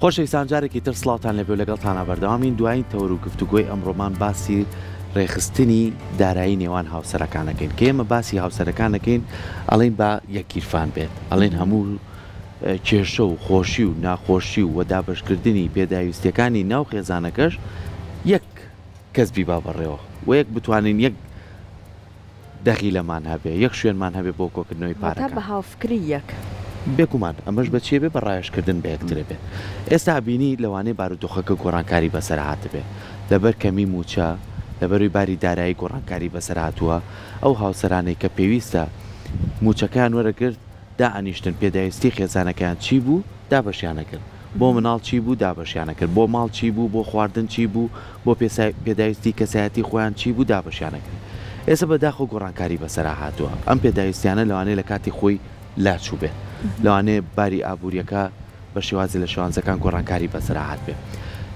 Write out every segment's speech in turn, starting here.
خۆشەویستان جارێکی تر سڵاوتان لەبێ و لەگەڵتانە بەردەوامین دوایین تەوەر و گفتوگۆی ئەمڕۆمان باسی ڕێخستنی دارایی نێوان هاوسەرەکانەکەین کە ئێمە باسی هاوسەرەکانەکەین ئەڵێن با یەکگیرفان بێت ئەڵێن هەموو کێشە و خۆشی و ناخۆشی و وەدابەشکردنی پێداویستیەکانی ناو خێزانەکەش یەک کەسبی با بەڕێوە و یەک بتوانین یەک دەخیلەمان هەبێ یەک شوێنمان هەبێ بۆ کۆکردنەوەی پارەکان بە هاوفکری یەک بێکومان ئەمەش بەچێ بێ بە ڕایشکردن بە یەکترێ بێت ئێستا بینی لەوانەیە بارودۆخەکە گۆڕانکاری بەسەر هاتبێ لەبەر کەمی موچە لەبەروی باری دارایی گۆڕانکاری بەسەر هاتووە ئەو هاوسەرانەی کە پێویستە موچەکان وەرەگرت دائنیشتن پێداویستی خێزانەکان چی بوو دابەشیانەکرد بۆ مناڵ چی بوو دابەشیانەکرد بۆ ماڵ چی بوو بۆ خواردن چی بوو بۆ پێداویستی کەسایەتی خۆیان چی بوو دابەشیانەکرد ئێستا بەداخۆ گۆڕانکاری بەسەر هاتووە ئەم پێداویستیانە لەوانەیە لە کاتی خۆی لاچوو بێت لەوانەیە باری ئابوووریەکە بە شێوازی لە شێوانزەکان گۆڕانکاری بەسەر هات بێت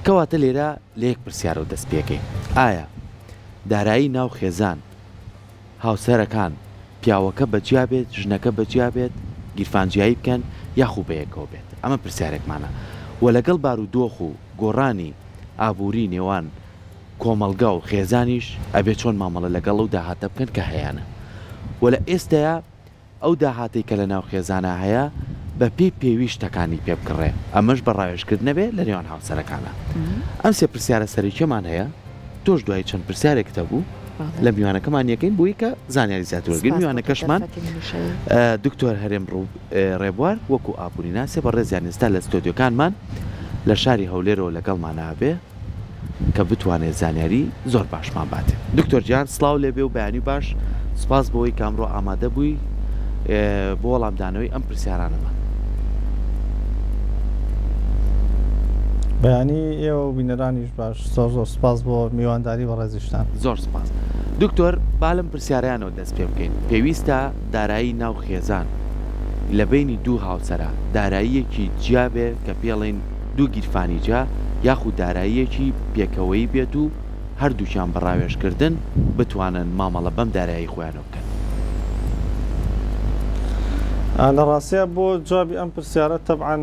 کەواتە لێرە لە یەک پرسیارەوە دەست پێکەین ئایا دارایی ناو خێزان هاوسەرەکان پیاوەکە بەجیا بێت ژنەکە بەجیا بێت گیرفانجیایی بکەن یاخوو بەیەکەوە بێت ئەمە پرسیارێکمانە و لەگەڵ بارودۆخ و گۆڕانی ئابووری نێوان کۆمەلگا و خێزانیش ئەبێ چۆن مامەڵە لەگەڵ و داهاتە بکەن کە هەیەە و لە ئێستایا ئەو داهاتی کە لە ناو خێزانە هەیە بە پێی پێویستەکانی پێ بکڕێ ئەمەش بە ڕایشکردن نەبێ لە نێوان هاوسەرەکانە ئەم سێ پرسیارە سەرکیەمان هەیە تۆش دوای چەند پرسیارێکتە بوو لە میوانەکەمان یەکەین بووی کە زانیاری زیاترگەین میوانەکەشمان دکتۆر هەرێم ڕێبوار وەکو ئابووری ناسێ بە ڕێزیانستا لە ستۆدیۆکانمان لە شاری هەولێرەوە لەگەڵمان هەبێ کە بتوانێت زانیاری زۆر باشمان باتێ دکتۆر جان سڵاو لێبێ و بەیانی باش سپاس بەوەی کامڕۆ ئامادە بووی بۆ وەڵامدانەوەی ئەم پرسیارانەمان بەیانی ئێوە بینەرانیش باش زۆر سپاس بۆ میوانداری بە ڕێزیشتان زۆر سپاس دکتۆر با لەم پرسیارەیانەوە دەست پێ بکەین پێویستە دارایی ناو خێزان لە بینی دوو هاوسەرە داراییەکی جیابێ کە پێڵێن دوو گیرفانی جا یاخود داراییەکی پێکەوەی بێت و هەردووکیان بەڕاوێشکردن بتوانن مامەڵە بەم دارایی خۆیانە بکەن لە ڕاستیە بۆ جوابی ئەم پرسیارە تەبعاً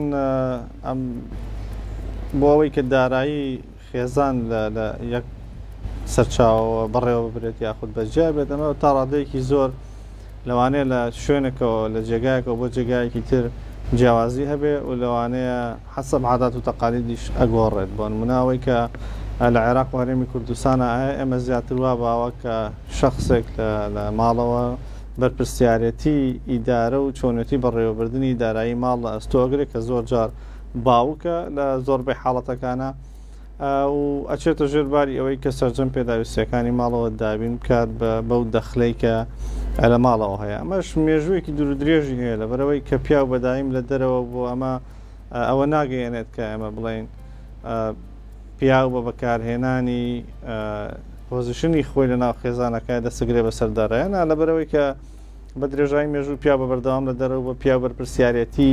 ئەم بۆ ئەوەی کە دارایی خێزان لە یەک سەرچاوە بەڕێوە ببرێت یاخود بەجیا بێت ئەمە تا ڕادەیەکی زۆر لەوانەیە لە شوێنێکەوە لە جێگایەکەوە بۆ جێگایەکی تر جیاوازی هەبێ و لەوانەیە حەسەب عادات و تەقالیدیش ئەگۆڕێت بۆ نموناوەی کە لە عێراق و هەرێمی کوردستانە ئێمە زیاتر وا باوە کە شخصێک لە ماڵەوە بەرپرسیارەتی ئیدارە و چۆنێتی بەڕێوەبردننی دارایی ماڵ لە ئەستۆگرێک کە زۆر جار باوکە لە زۆربەی حاڵەتەکانە و ئەچێتە ژێرباری ئەوەی کە سەرجەم پێداویستیەکانی ماڵەوە دابین بکات بەو دەخلەی کە لە ماڵەوە هەیە ئەمەش مێژوویەکی دوور درێژی هەیە لە بەرەوەی کە پیاو بەدایم لە دەرەوە بۆ ئەمە ئەوە ناگەیەنێت کە ئەمە بڵێن پیاو بە بەکارهێنانی پۆزیشنی خۆی لە ناو خێزانەکە دەسەگرێ بە سەردارایەنە لە بەرەوەی کە بە درێژایی مێژوو پیا بە بەردەوام لە دەرەوە بە پیا بەرپرسیارەتی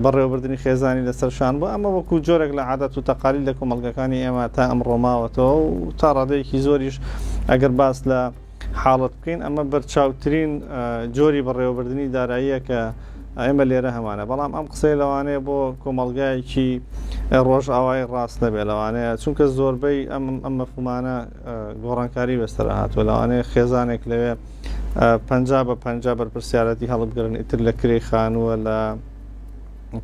بەڕێوەبردننی خێزانی لەسەرشان بوو ئەمە وەکو جۆرێک لە عادەت و تەقالیل لە کۆمەڵگەکانی ئێمە تا ئەمڕۆ ماوەتەوە و تا ڕادەیەکی زۆریش ئەگەر باس لە حاڵەت بکەین ئەمە بەرچاوترین جۆری بەڕێوەبردننی داراییە کە ئێمە لێرە هەمانە بەڵام ئەم قسەی لەوانەیە بۆ کۆمەڵگایەکی ڕۆژ ئاوای ڕاست نەبێ لەوانەیە چونکە زۆربەی ئەم مەفهومانە گۆڕانکاری بەستەرە هاتووە لەوانەیە خێزانێک لەوێ 50 بە 50 بەرپرسیارەتی هەڵبگرن ئیتر لە کرێی خانووە لە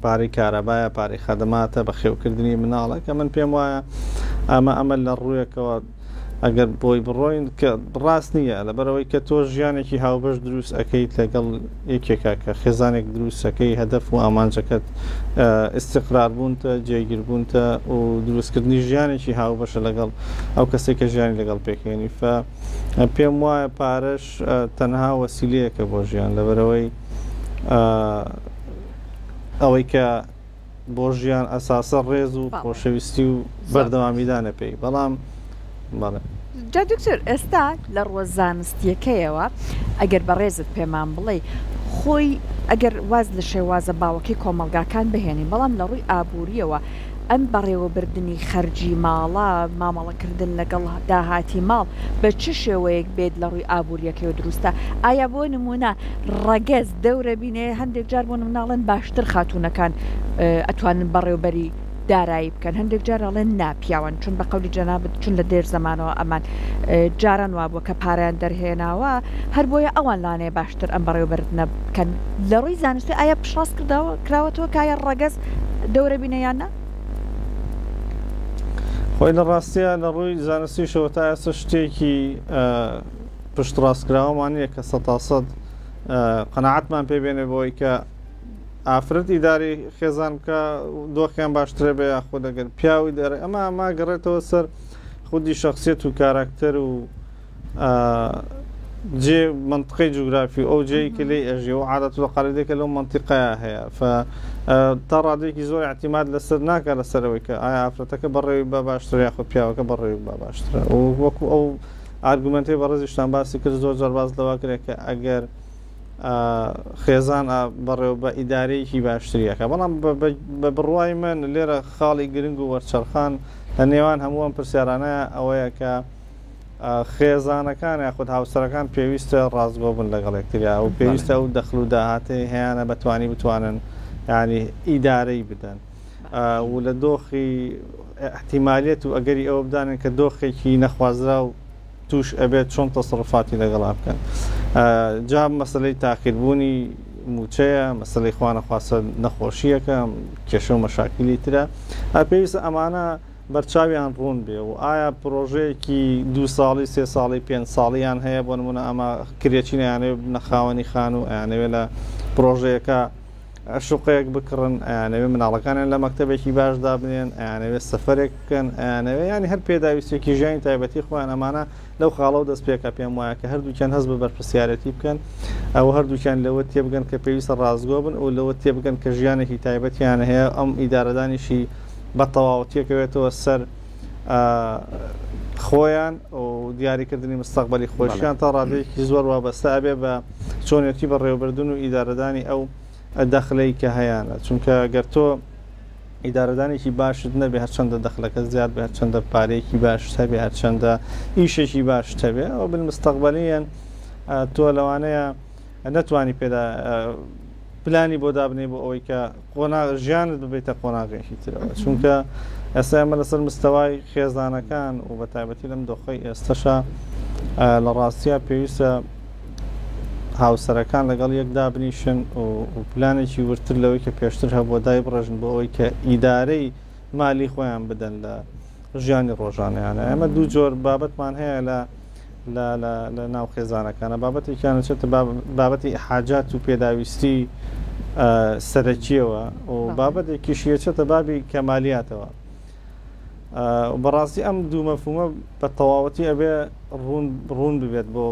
پارەی کارەبایە پارەی خەدەماتە بە خێوکردنی مناڵە کە من پێم وایە ئەمە لە ڕوویەکەوە ئەگەر بۆی بڕۆین کە ڕاست نییە لەبەرەوەی کە تۆ ژیانێکی هاوبەش دروست ئەەکەیت لەگەڵ یەکێکە کە خێزانێک دروستەکەی هەدەف و ئامانجەکەت ئیستقرار بوونتە جێگیربوونتە و دروستکردنی ژیانێکی هاوبەشە لەگەڵ ئەو کەسێک کە ژیانی لەگەڵ پێکێنی پێم وایە پارەش تەنها وەسیلەیەکە بۆ ژیان لەبەرەوەی ئەوەی کە بۆ ژیان ئەساسە ڕێز و خۆشەویستی و بەردەوامیدانە پێی بەڵام جا دکتۆر ئێستا لە ڕۆژ زانستیەکەیەوە ئەگەر بە ڕێزت پێمان بڵێ خۆی ئەگەر واز لە شێوازە باوەکی کۆمەلگاکان بهێنین بەڵام لە ڕووی ئابووریەوە ئەم بەڕێوەبردننی خەرجی ماڵە مامەڵەکردن لەگەڵ داهاتی ماڵ بە چ شێوەیەک بێت لە ڕووی ئابوووریەکەی و دروستە ئایا بۆ نمونە ڕەگەز دەورە بینێ هەندێک جار بۆ مناڵێن باشتر خاتوونەکان ئەتوانن بەڕێوبەری دارایی بکەن هەندێک جارەڵێن ناپیاوان چون بە قەولی جەنابەت چون لە دێر زمانەوە ئەمان جاران وابووە کە پارەیان دەرهێناوە هەر بۆیە ئەوان لانێ باشتر ئەم بەڕێوەبردنە بکەن لە ڕووی زانستی ئایا پشاس کراوەتەوە کایە ڕەگەز دەورە بینەیاننا؟ خۆی لە ڕاستیە لە ڕووی زانستیشەوە تا ئێستا شتێکی پشت ڕاستکراوەمانە کە 100% قەناعەتمان پێبێنێ بۆی کە ئافرەت ئیداری خێزان بکە دۆخیان باشترە بێ یاخۆ دەگەر پیاوی دەڕێ ئەمە گەڕێتەوە سەر خودی شخصیت و کاراکتەر و جێ منطقەی جوگرافی ئەو جێی کە لێ ئەژێ و عادەت و تەقالیدێکە لەو منطقەیە هەیە تا ڕادێکی زۆر احتیماد لەسەر ناکات لەسەرەوەی کە ئایا ئافرەتەکە بەڕێوی بە باشتر یاخۆ پیاوەکە بەڕێوی بە باشترە وەکو ئەو ئارگومنتی بەڕێزیشتان باسی کرد زۆر جار باز لەوا کرێت کە ئەگەر خێزان بەڕێوە بە ئیدارەیەکی باشتریەکە بەڵام بە بڕوای من لێرە خاڵی گرنگ و وەرچەرخان لە نێوان هەمووان پرسیارانەیە ئەوەیە کە خێزانەکان یاخود هاوسەرەکان پێویستە ڕازگۆ بن لەگەڵ یەکتریا و پێویستە ئەو دەخل و داهاتی هەیەە بتوانن ینی ئیدارەی بدەن و لە دۆخی احتیمالیت و ئەگەری ئەوە بدانن کە دۆخێکی نەخوازرا و توش ئەبێت چۆن تەسەڕفاتی لەگەڵا بکەن جا مەسلەی تاقیربوونی موچەیە مەسلەی خوانەخواستە نەخۆشیەکە کێشە و مەشاکیلی ترە پێویستە ئەمانە بەرچاویان ڕوون بێ و ئایا پرۆژەیەکی 2 ساڵی 3 ساڵی 5 ساڵیان هەیە بۆ نمونە ئەمە کرێچینیانێ نەخاوەنی خان و ئەیانەوێت لە پرۆژەیەەکە شوقەیەک بکڕن ئەیانەوێت مناڵەکانیان لە مەکتەبێکی باشدا بنێن ئەیانەوێت سەفەرێک بکەن ئەیانەوێت ینی هەر پێداویستێکی ژیانی تایبەتی خۆیان ئەمانە لەو خاڵە و دەست پێکە پێم وایە کە هەردووکیان هەست بە بەرپرسیارەتی بکەن ئەو هەردووکیان لەوە تێبگەن کە پێویستە ڕازگۆ بن و لەوە تێبگەن کە ژیانێکی تایبەتیان هەیە ئەم ئیدارەدانیشی بە تەواوەتیەکەوێتەوە سەر خۆیان و دیاریکردنی مستەقبەلی خۆشیان تا ڕادەیەکی زۆر وابەستە ئەبێ بە چۆنێتی بە ڕێوەبردن و ئیدارەدانی ئەو دەخلەی کە هەیەە چونکە گەر تۆ ئیدارەدانێکی باشت نەبێ هەرچەندە دەخلەکە زیاد بێ هەرچەندە پارەیەکی باشت هەبێ هەرچەندە ئیشێکی باشت هەبێ ئەو بالمستەقبەلیان تۆ لەوانەیە نەتوانی پێدا پلانی بۆ دابنێ بۆ ئەوەی کە ژیانت ببێتە قۆناغێکی ترەوە چونکە ئێستا ئەمە لەسەر مستەوای خێزانەکان و بە تایبەتی لەم دۆخەی ئێستاشە لە ڕاستیە پێویستە هاوسەرەکان لەگەڵ یەکدا بنیشن و پلانێکی ورتر لەوەی کە پێشتر هەبوو دای بڕژن بۆ ئەوەی کە ئیدارەی مالی خۆیان بدەن لە ژیانی ڕۆژانەیانە ئەمە دوو جۆر بابەتمان هەیە لە ناو خێزانەکانە بابەتێکیان چێتە بابەتی حاجات و پێداویستی سەرەکیەوە و بابەتێکیشیە چێتە بابی کەمالیاتەوە بەڕاستی ئەم دوو مەفهومە بە تەواوەتی ئەبێ ڕوون ببێت بۆ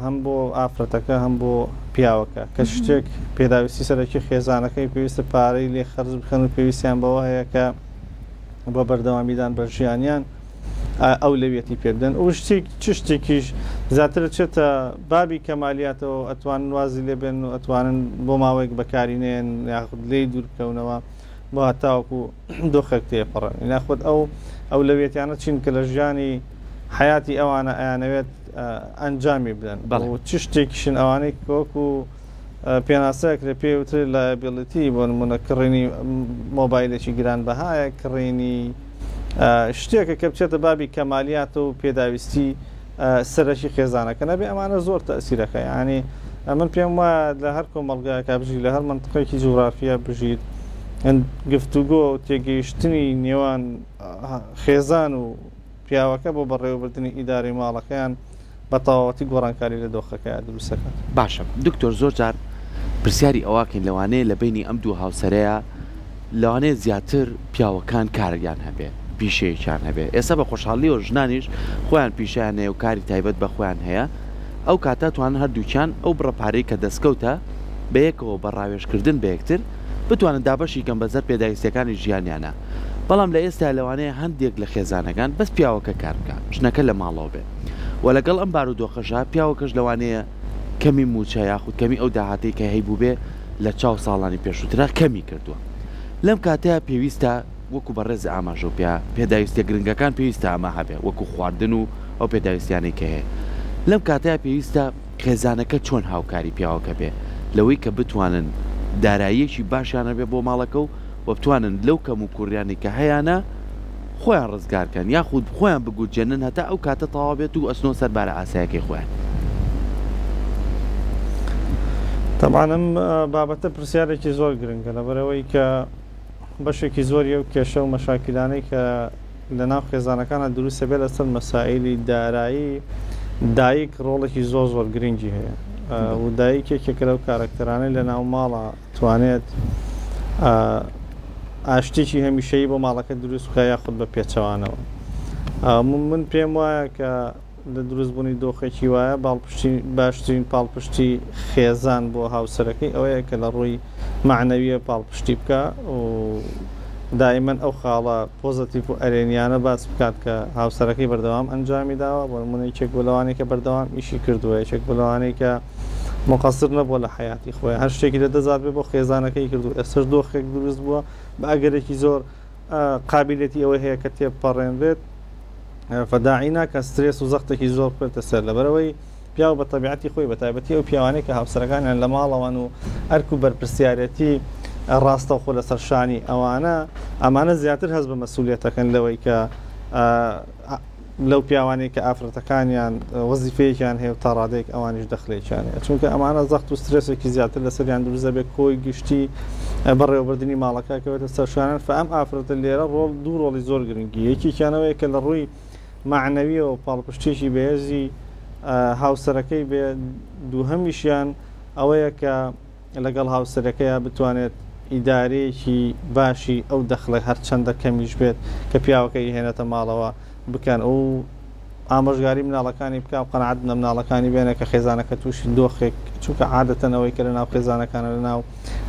هەم بۆ ئافرەتەکە هەم بۆ پیاوەکە کە شتێک پێداویستی سەرەکی خێزانەکەی پێویستە پارەی لێ خەرج بکەن و پێویستیان بەوە هەیە کە بە بەردەوامیدان بە ژیانیان ئەو لەوێتی پێدەن و چ شتێکیش زیاتر چێتە بابی کەمالیاتەوە ئەتوانن وازی لێ بێن و ئەتوانن بۆ ماوەیەک بەکارینێن یاخود لێی دوور بکەونەوە بۆ هەتاوەکو دۆخێک تێپەڕن ناخود ئەو لەوێتیانە چین کە لە ژیانی حیاتی ئەوانە ئەیانەوێت ئەنجامی بدەن چ شتێکیشن ئەوانەی وەکو پێناسەیەک لە پێوتر لە بیڵەتی بۆ نمونە کڕینی مۆبایلێکی گران بەهایە کڕینی شتێکە کە بچێتە بابی کەمالیات و پێداویستی سەرەکی خێزانەکە نەبێ ئەمانە زۆر تەسیرەکە ینی من پێم وایە لە هەر کۆمەڵگایەکە بژیت لە هەر منطقەیەکی جوغرافیا بژیت گفتوگۆ و تێگەیشتنی نێوان خێزان و پیاوەکە بۆ بەڕێوەبردننی ئیداری ماڵەکەیان بە تەواوەتی گۆڕانکاری لە دۆخەکە دروستەکەات. باشە دکتۆر زۆر جار پرسیاری ئەواکەین لەوانەیە لە بینی ئەم دوو هاوسەرەیە لەوانەیە زیاتر پیاوەکان کاریان هەبێ پیشەیەکیان هەبێ ئێستا بە خۆشحاڵی و ژنانیش خۆیان پیشیان هەیە و کاری تایبەت بە خۆیان هەیە ئەو کاتە توانن هەردووکیان ئەو بڕەپارەی کە دەستکەوتە بە یەکەوە بە ڕاوێژکردن بە یەکتر بتوانن دابەشی کەم بەزەر پێداویستەکانی ژیانیانە بەڵام لە ئێستا لەوانەیە هەندێک لە خێزانەکان بەس پیاوەکە کار بکە ژنەکە لە ماڵەوە بێ و لەگەڵ ئەم بارودۆخەشە پیاوەکەش لەوانەیە کەمی موچە یاخود کەمی ئەو داهاتەی کە هەیبوو بێ لە چاو ساڵانی پێشووترا کەمی کردووە لەم کاتەیە پێویستە وەکو بەڕێز ئاماژە و پێداویستە گرنگەکان پێویستە ئەمە هەبێ وەکو خواردن و ئەو پێداویستیانەی کە هەیە لەم کاتەیە پێویستە خێزانەکە چۆن هاوکاری پیاوەکە بێ لەوەی کە بتوانن داراییەکی باشیانە بێ بۆ ماڵەکە و و بتوانن لەو کەم و کوڕیانی کە هەیەە خۆیان ڕزگارکەن یاخود خۆیان بگوجێنن هەتا ئەو کاتە تەواو بێت و ئەسنۆ سەربارە ئاسایەکەی خۆیان. طبعاً ئەم بابەتە پرسیارێکی زۆر گرنگە لەبەرەوەی کە بەشێکی زۆری ئەو کێشە و مەشاکلانەی کە لە ناو خێزانەکانە دروستە بێت لەسەر مەسائیلی دارایی دایک ڕۆڵێکی زۆر گرنگی هەیە و دایکێکێکە لەو کارکتەرانەی لە ناو ماڵە توانێت ئاشتێکی هەمیشەیی بۆ ماڵەکە دروست بکە یاخود بە پێچەوانەوە. من پێم وایە کە لە دروستبوونی دۆخێکی وایە باشترین پاڵپشتی خێزان بۆ هاوسەرەکەی ئەوەیە کە لە ڕووی معنەویە پاڵپشتی بکە و دائیمەن ئەو خاڵە پۆزتیڤ و ئەرێنیانە باس بکات کە هاوسەرەکەی بەردەوام ئەنجامی داوە بۆ نمونە یەکێک بۆ لەوانەیە کە بەردەوام ئیشی کردووە یەکێک بۆ لەوانەیە کە مقصر نەبووە لە حیاتی خۆی هەر شتێکی لەدەزات بێ بۆ خێزانەکەی کردو ئێستش دۆخێک دروست بووە بە ئەگەرێکی زۆر قابلیەتی ئەوە هەیە کە تێپەڕێنرێت فداعی ناکە سترێس و زەختێکی زۆر بێتە سەر لەبەرەوەی پیاو بە تەبیعەتی خۆی بە تایبەتی ئەو پیاوانەی کە هاوسەرەکانیان لە ماڵەوەن و ئەرک و بەرپرسیارەتی ڕاستە خۆ لە سەرشانی ئەمانە زیاتر هەست بە مەسئولیەتەکەن لەوەی کە لەو پیاوانی کە ئافرەتەکانیان وەزیفەیەکیان هەیە و تا ڕادێک ئەوانیش دەخلێکیان هەیە چونکە ئەمانە زەخت و سترێسێکی زیاتر لەسەریان دروست دەبێت کۆی گشتی بەڕێوەبردننی ماڵەکە کەوێتە سەرشانان فەم ئافرەتە لێرە دوو ڕۆڵی زۆر گرنگی یەکییانەوەیە کە لە ڕووی معنەویەوە پاڵپشتێکی بەهێزی هاوسەرەکەی بێ دووهەمیشیان ئەوەیە کە لەگەڵ هاوسەرەکەیە بتوانێت ئیدارەیەکی باشی ئەو دەخلە هەر چەندە کەمیش بێت کە پیاوەکەی هێنێتە ماڵەوە بکەن ئەو ئامۆژگاری مناڵەکانی بکە و قەنەعەت بنە مناڵەکانی بێنە کە خێزانەکە تووشی دۆخێک چونکە عادەتەنەوەی کە لە ناو خێزانەکانە لە ناو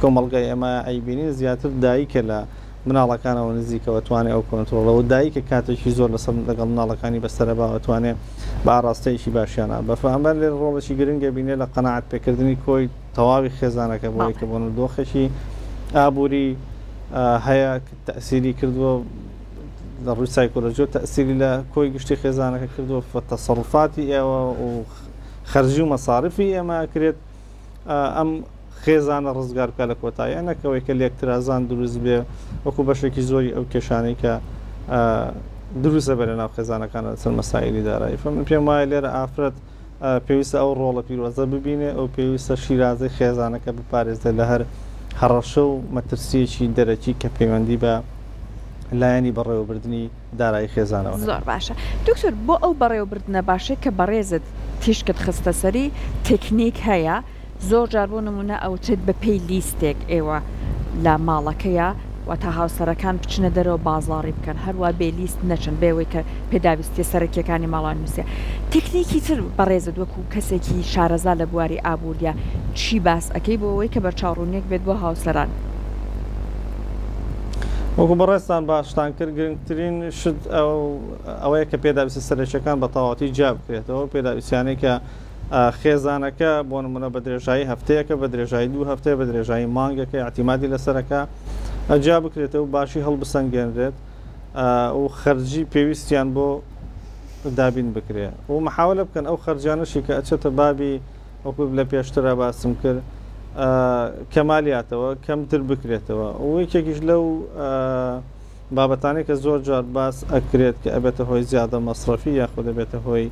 کۆمەڵگای ئێمە ئەیبینی زیاتر دایکە لە مناڵەکانەوە نزیکەوە توانێت ئەو کۆنتڕۆڵەوە دایکە کاتێکی زۆر لەسەر لەگەڵ مناڵەکانی بەسەرەباوە توانێت بە ئاراستەیەکی باشیانە بەفەمبەر لێ ڕۆڵێکی گرنگە بینێت لە قەنەعەت پێکردنی کۆی تەواوی خێزانەکە بۆی کە بۆن دۆخێکی ئابووری هەیە تەسیری کردووە لە ڕووی سایکۆلۆژی تەسیری لە کۆی گشتی خێزانەکە کردووە تەسەڕوفاتی ئێوە و خەرجی و مەساڕفی ئێمە کرێت ئەم خێزانە ڕزگار بکە لە کۆتاییە نەکەوەی کە لێکترازان دروست بێ وەکو بەشێکی زۆری ئەو کێشانەی کە دروستە بە لە ناو خێزانەکانە لەسەر مەسائیلی دارایی من پێم وایە لێرە ئافرەت پێویستە ئەو ڕۆڵە پیرۆزە ببینێ ئەو پێویستە شیرازەی خێزانەکە بپارێزێ لە هەر هەڕەشە و مەترسیەکی دەرەکی کە پەیوەندی بە لایەنی بەڕێوەبردننی دارایی خێزانەوە زۆر باشە دکتۆر بۆ ئەو بەڕێوەبردنە باشێت کە بەڕێزت تیشکت خستە سەری تکنیک هەیە زۆر جار بۆ نمونە ئەوتت بە پێی لیستێک ئێوە لە ماڵەکەیە و تا هاوسەرەکان بچنە دەرەوە بازاڕی بکەن هەروە بێ لیست نەچن بێەوەی کە پێداویستی سەرەکیەکانی ماڵان نووسە تکنیکی تر بەڕێزت وەکو کەسێکی شارەزا لە بواری ئابوووریە چی باس ئەەکەی بۆ ئەوەی کە بەرچاوڕوونێک بێت بۆ هاوسەران وەکو بەڕێستان باشتان کرد گرنگترین شت ئەوەیە کە پێداویستە سەرەکیەکان بە تەواوەتی جا بکرێتەوە پێداویستیانەی کە خێزانەکە بۆ نمونە بە درێژایی هەفتەیەکە بە درێژایی دوو هەفتەیە بە درێژایی مانگەکە اعتیمادی لەسەرەکە ئەجا بکرێتەوە و باشی هەڵبسەنگێنرێت و خەرجی پێویستیان بۆ دابین بکرێ و محاولە بکەن ئەو خەرجانەشی کە ئەچێتە بابی وەکو لە پێشترە باسم کرد کەمالیاتەوە کەمتر بکرێتەوە و یەکێکیش لەو بابەتانی کە زۆر جار باس ئەکرێت کە ئەبێتە هۆی زیادە مەصرفی یاخود دەبێتە هۆی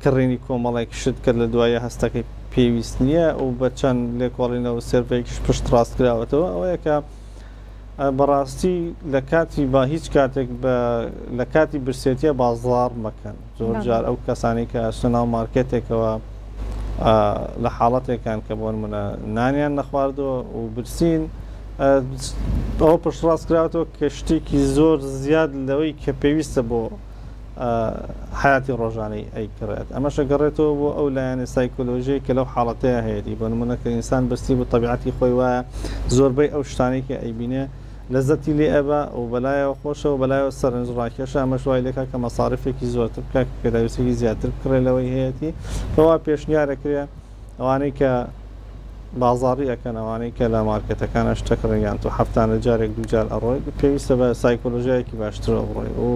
کڕینی کۆمەڵێک شت کرد لە دوایە هەستەکەی پێویست نییە و بە چەند لێکۆڵینەوە سێرڤێکیش پشت ڕاست کراوەتەوە ئەوەیە کە بەڕاستی لە کاتی با هیچ کاتێک لە کاتی برسێتیە بازار مەکەن زۆر جار ئەو کەسانی کە ئەچنە ناو مارکێتێکەوە لە حاڵەتێکان کە بۆن منە نانیان نەخواردەوە و برسین ئەوە پشت ڕاست کراوەتەوە کە شتێکی زۆر زیاد لەوەی کە پێویستە بۆ حیاتی ڕۆژانەی ئەیکڕێت ئەمەشە گەڕێتەوە بۆ ئەو لایەنە سایکۆلۆژیی کە لەو حاڵەتەیە هەیەی بۆ نمونە کە ئینسان بەستی بۆ تەبیعەتی خۆی وایە زۆربەی ئەو شتانەی کە ئەیبینێ لەزەتی لێ ئەبە و بەلایەوە خۆشە و بەلایەوە سەرنجڕاکێشە ئەمەش وای لێکە کە مەساڕفێکی زۆرتر بکە پێداویستێکی زیاتر بکڕێ لەوەی هەیەی کەوا پێشنیارەکرێ ئەوانەی کە بازاڕی ئەەکەن ئەوانەی کە لە مارکێتەکانە شتەکڕیان تو هەفتانە جارێک دووجار ئەڕۆی پێویستە بە سایکۆلۆژیایەکی باشتر ئەڕۆی و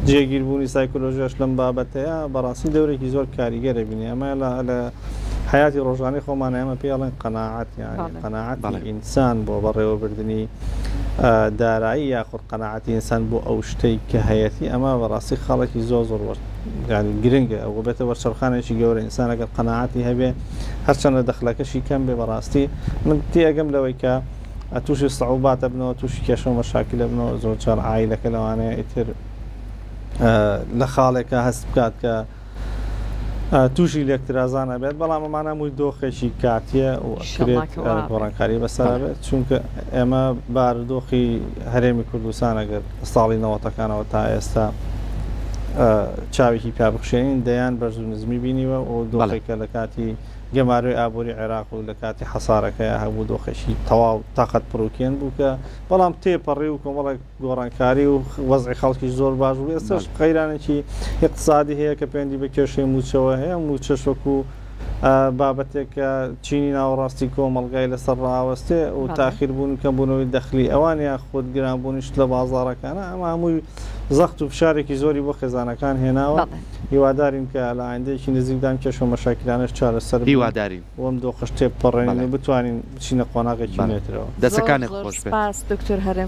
جێگیربوونی سایکۆلۆژیاش لەم بابەتەیە بەڕاستی دەورێکی زۆر کاریگەرە بینی ئەمە لە حياتی ڕۆژانەی خۆمان ئێمە پێڵێن قەناعەت یانی بەڵێ. قەناعەتی بەڵێ. ئینسان بۆ بەڕێوەبردننی دارایی یاخود قەناعەتی ئینسان بۆ ئەو شتەی کە هەیەتی ئەمە بەڕاستی خەڵکی زۆر ینی گرنگە ئەو بێتە وەرچەرخانێکی گەورە ئینسان ئەگەر قەناعەتی هەبێ هەرچەندە دەخلەکەشی کەم بێ بەڕاستی من تێگەم لەوەی کە تووشی سەعوباتە بنەوە تووشی کێشە و مەشاکلە بنەوە زۆر جار عایلەکە لەوانەیە ئیتر لە خاڵێکە هەست بکات کە تووشی لێکترازانە بێت بەڵام ئەمانە مووی دۆخێکی کاتیە و ئەکرێت گۆڕانکاری بەسەر بێت چونکە ئێمە بارودۆخی هەرێمی کوردستان ئەگەر ساڵی 90ەکانەوە تا ئێستا چاوێکی پیابخشێنین دەیان بەرز و نزمی بینیوە و دۆخێکە لە کاتی گەماروی ئابووری عێراق و لە کاتی حەسارەکەی هەبوو دۆخێکی تەواو تاقەت پڕوکێن بوو کە بەڵام تێپەڕی و کۆمەڵێک گۆڕانکاری و وەزعی خەڵکی زۆر باش بوو ئێستاش قەیرانێکی اقتصادی هەیە کە پەیوەندی بە کێشەی موچەوە هەیە موچەش وەکو بابەتێکە چینی ناوەڕاستی کۆمەڵگای لەسەر ڕاوەستێ و تاخیر بوون کەمبوونەوەی دەخلی ئەوانە خۆت گرانبوونیشت لە بازاڕەکانە ئەمە هەمووی زەخت و فشارێکی زۆری بۆ خێزانەکان هێناوە هیوادارین کە لە ئایندەیەکی نزیکدان کێشە و مەشاکلانش چارەسەر هیوادارین وەم دۆخەش تێپەڕێنی بتوانین بچینە قۆناغێکی نێترەوە دەسەکانێک خۆش بێت. سپاس دکتۆر هەرم